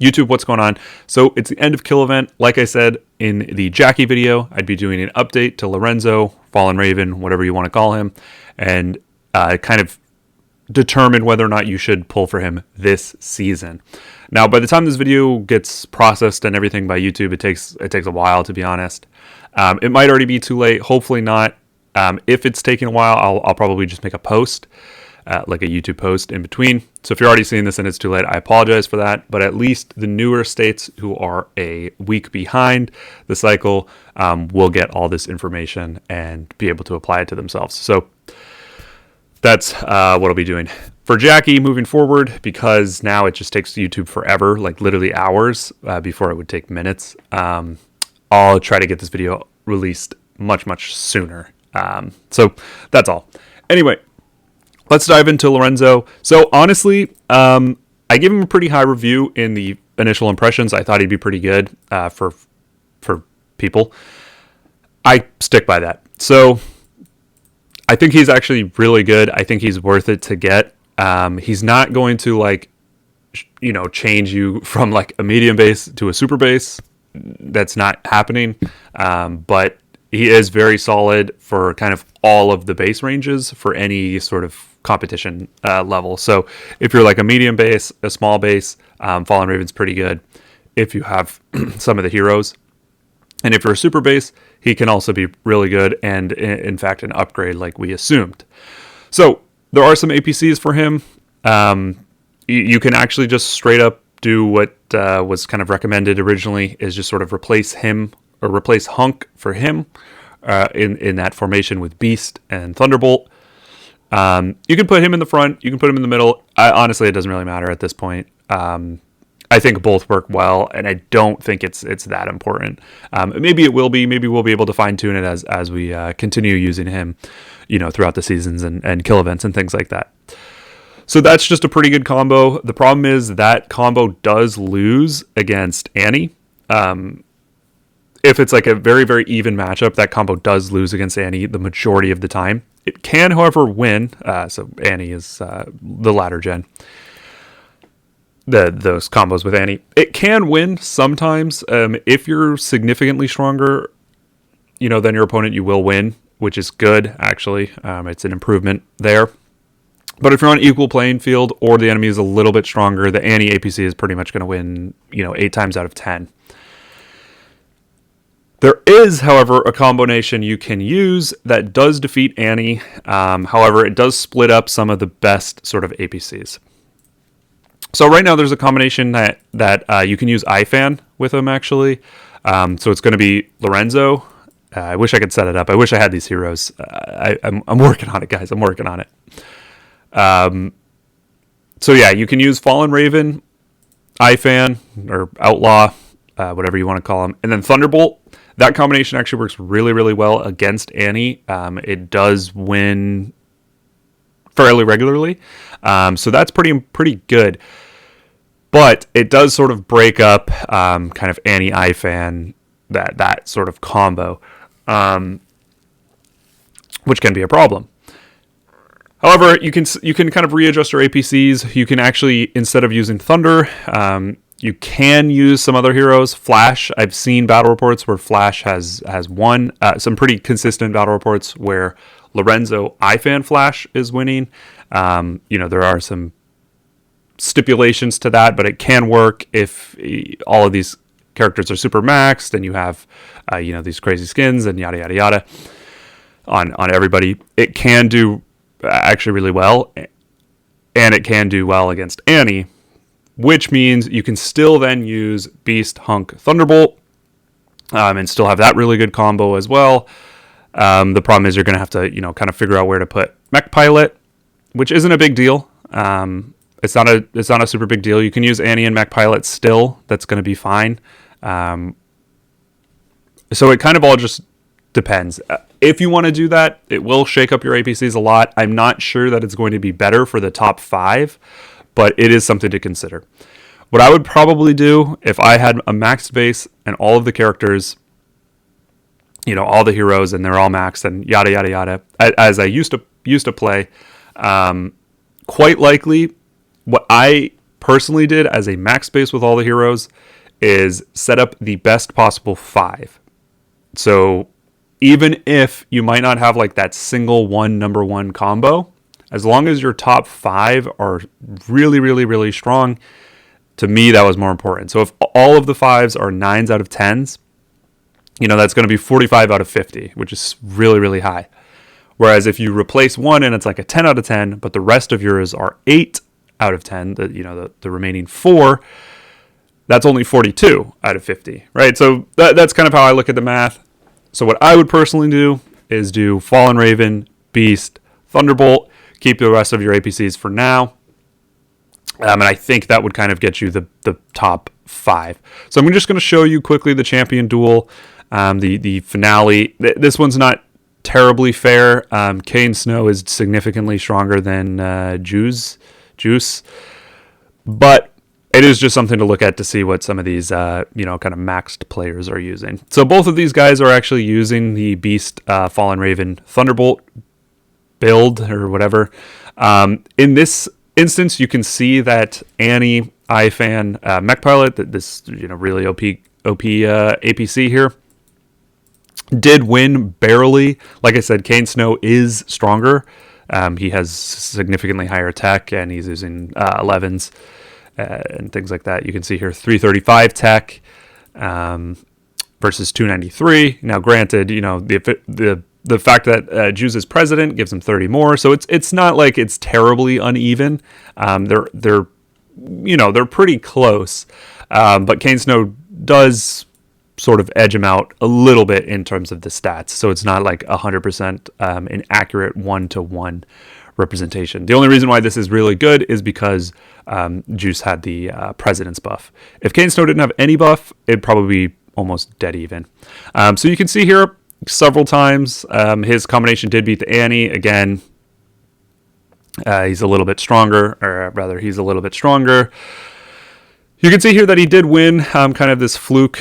YouTube, what's going on? So it's the end of Kill Event. Like I said in the Jackie video, I'd be doing an update to Lorenzo, Fallen Raven, whatever you want to call him, and kind of determine whether or not you should pull for him this season. Now, by the time this video gets processed and everything by YouTube, it takes a while, to be honest. It might already be too late. Hopefully not. If it's taking a while, I'll probably just make a post, like a YouTube post in between. So if you're already seeing this and it's too late, I apologize for that. But at least the newer states who are a week behind the cycle will get all this information and be able to apply it to themselves. So that's what I'll be doing. For Jackie, moving forward, because now it just takes YouTube forever, like literally hours, before it would take minutes, I'll try to get this video released much, much sooner. So that's all. Anyway, let's dive into Lorenzo. So honestly, I gave him a pretty high review in the initial impressions. I thought he'd be pretty good for people. I stick by that. So I think he's actually really good. I think he's worth it to get. He's not going to change you from like a medium base to a super base. That's not happening. But he is very solid for kind of all of the base ranges for any sort of competition level. So if you're like a medium base, a small base, Fallen Raven's pretty good if you have some of the heroes. And if you're a super base, he can also be really good and in fact an upgrade like we assumed. So there are some APCs for him. You can actually just straight up do what was kind of recommended originally, is just sort of replace him or replace Hunk for him in that formation with Beast and Thunderbolt. You can put him in the front. You can put him in the middle. Honestly, it doesn't really matter at this point. I think both work well, and I don't think it's that important. Maybe it will be. Maybe we'll be able to fine tune it as we continue using him, throughout the seasons and kill events and things like that. So that's just a pretty good combo. The problem is that combo does lose against Annie. If it's like a very, very even matchup, that combo does lose against Annie the majority of the time. It can, however, win. So Annie is the latter gen. Those combos with Annie. It can win sometimes. If you're significantly stronger, than your opponent, you will win, which is good, actually. It's an improvement there. But if you're on equal playing field or the enemy is a little bit stronger, the Annie APC is pretty much going to win, 8 times out of 10. There is, however, a combination you can use that does defeat Annie. However, it does split up some of the best sort of APCs. So right now there's a combination that you can use iFan with him, actually. So it's going to be Lorenzo. I wish I could set it up. I wish I had these heroes. I'm working on it, guys. I'm working on it. So yeah, you can use Fallen Raven, iFan, or Outlaw, whatever you want to call him, and then Thunderbolt. That combination actually works really, really well against Annie. It does win fairly regularly, so that's pretty good. But it does sort of break up kind of Annie iFan, that sort of combo, which can be a problem. However, you can kind of readjust your APCs. You can actually, instead of using Thunder, you can use some other heroes. Flash, I've seen battle reports where Flash has won. Some pretty consistent battle reports where Lorenzo iFan Flash is winning. There are some stipulations to that, but it can work if all of these characters are super maxed and you have, these crazy skins and yada, yada, yada on everybody. It can do actually really well, and it can do well against Annie, which means you can still then use Beast, Hunk, Thunderbolt, and still have that really good combo as well. The problem is you're going to have to, kind of figure out where to put Mech Pilot, which isn't a big deal. It's not a super big deal. You can use Annie and Mech Pilot still. That's going to be fine. So it kind of all just depends. If you want to do that, it will shake up your APCs a lot. I'm not sure that it's going to be better for the top 5, but it is something to consider. What I would probably do if I had a maxed base and all of the characters, all the heroes, and they're all maxed and yada, yada, yada, as I used to play, quite likely what I personally did as a max base with all the heroes is set up the best possible 5. So even if you might not have like that single one number 1 combo, as long as your top 5 are really, really, really strong, to me, that was more important. So if all of the 5s are 9s out of 10s, that's going to be 45 out of 50, which is really, really high. Whereas if you replace one and it's like a 10 out of 10, but the rest of yours are 8 out of 10, the remaining 4, that's only 42 out of 50, right? So that's kind of how I look at the math. So what I would personally do is do Fallen Raven, Beast, Thunderbolt, keep the rest of your APCs for now. And I think that would kind of get you the top 5. So I'm just going to show you quickly the champion duel, the finale. This one's not terribly fair. Kane Snow is significantly stronger than Juice, but it is just something to look at to see what some of these, kind of maxed players are using. So both of these guys are actually using the Beast, Fallen Raven, Thunderbolt build or whatever. In this instance, you can see that Annie, iFan, Mech Pilot, this really OP APC here, did win barely. Like I said, Kane Snow is stronger. He has significantly higher tech, and he's using 11s and things like that. You can see here 335 tech versus 293. Now, granted, the fact that Juice is president gives him 30 more, so it's not like it's terribly uneven. They're pretty close, but Kane Snow does sort of edge him out a little bit in terms of the stats, so it's not like 100% an accurate 1-to-1 representation. The only reason why this is really good is because Juice had the president's buff. If Kane Snow didn't have any buff, it'd probably be almost dead even. So you can see here several times his combination did beat the Annie. Again, he's a little bit stronger, or rather he's a little bit stronger. You can see here that he did win kind of this fluke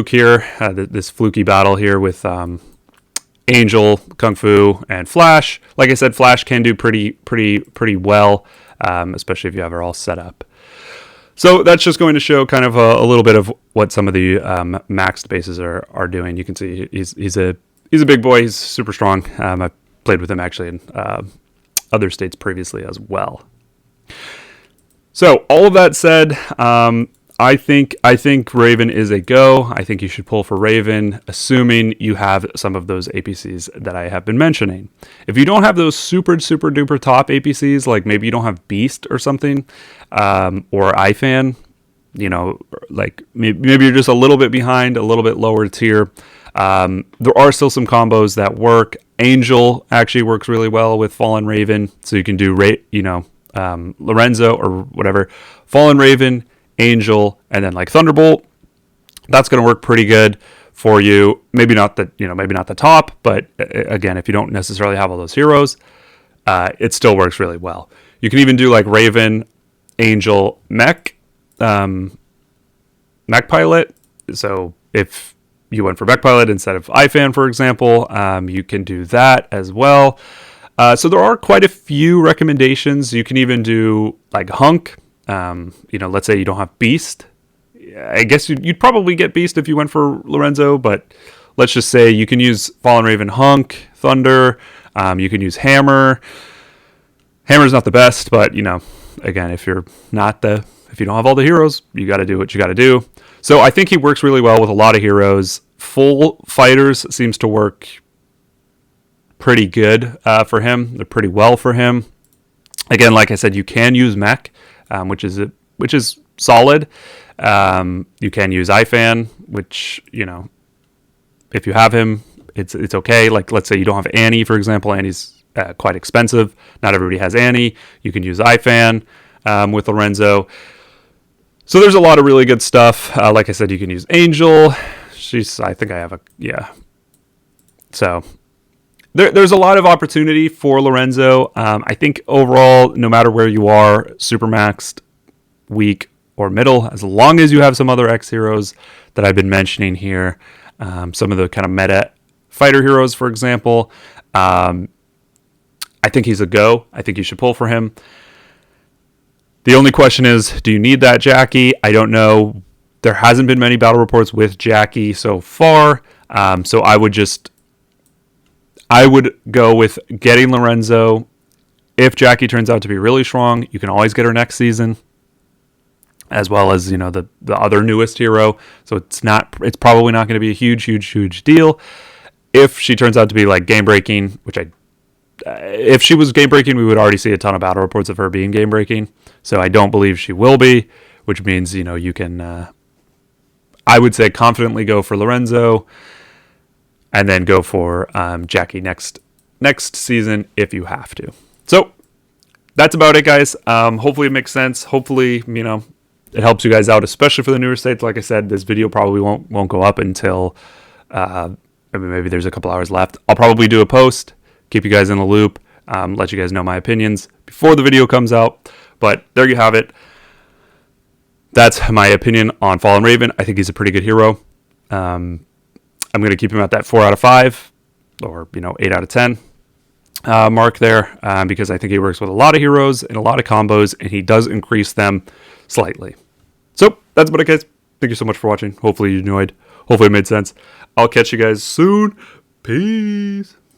here, this fluky battle here with Angel, Kung Fu, and Flash. Like I said, Flash can do pretty well, especially if you have her all set up. So that's just going to show kind of a little bit of what some of the maxed bases are doing. You can see he's a big boy. He's super strong. I played with him actually in other states previously as well. So all of that said, I think Raven is a go. I think you should pull for Raven, assuming you have some of those APCs that I have been mentioning. If you don't have those super duper top APCs, like maybe you don't have Beast or something, or iFan, like maybe you're just a little bit behind, a little bit lower tier. There are still some combos that work. Angel actually works really well with Fallen Raven, so you can do Lorenzo or whatever, Fallen Raven, Angel, and then like Thunderbolt. That's going to work pretty good for you. Maybe not the top, but again, if you don't necessarily have all those heroes, it still works really well. You can even do like Raven, Angel, Mech Pilot. So if you went for Mech Pilot instead of iFan, for example, you can do that as well. So there are quite a few recommendations. You can even do like Hunk. Let's say you don't have Beast. I guess you'd probably get Beast if you went for Lorenzo, but let's just say you can use Fallen Raven, Hunk, Thunder. You can use Hammer. Hammer's not the best, but again, if you don't have all the heroes, you got to do what you got to do. So I think he works really well with a lot of heroes. Full fighters seems to work pretty good for him. They're pretty well for him. Again, like I said, you can use Mech, which is solid. You can use iFan, which if you have him, it's okay. Like let's say you don't have Annie, for example. Annie's quite expensive. Not everybody has Annie. You can use iFan with Lorenzo. So there's a lot of really good stuff. Like I said, you can use Angel. So there's a lot of opportunity for Lorenzo. I think overall, no matter where you are, supermaxed, weak, or middle, as long as you have some other X heroes that I've been mentioning here, some of the kind of meta fighter heroes, for example, I think he's a go. I think you should pull for him. The only question is, do you need that Jackie? I don't know. There hasn't been many battle reports with Jackie so far. So I would go with getting Lorenzo. If Jackie turns out to be really strong, you can always get her next season, as well as, the other newest hero. So it's probably not going to be a huge deal. If she turns out to be like game breaking, if she was game breaking, we would already see a ton of battle reports of her being game breaking. So I don't believe she will be, which means, you can, I would say confidently go for Lorenzo and then go for Jackie next season if you have to. So that's about it, guys. Hopefully it makes sense. Hopefully, it helps you guys out, especially for the newer states. Like I said, this video probably won't go up until maybe there's a couple hours left. I'll probably do a post, keep you guys in the loop, let you guys know my opinions before the video comes out. But there you have it. That's my opinion on Fallen Raven. I think he's a pretty good hero. I'm going to keep him at that 4 out of 5 or 8 out of 10 mark there, because I think he works with a lot of heroes and a lot of combos, and he does increase them slightly. So that's about it, guys. Thank you so much for watching. Hopefully you enjoyed. Hopefully it made sense. I'll catch you guys soon. Peace.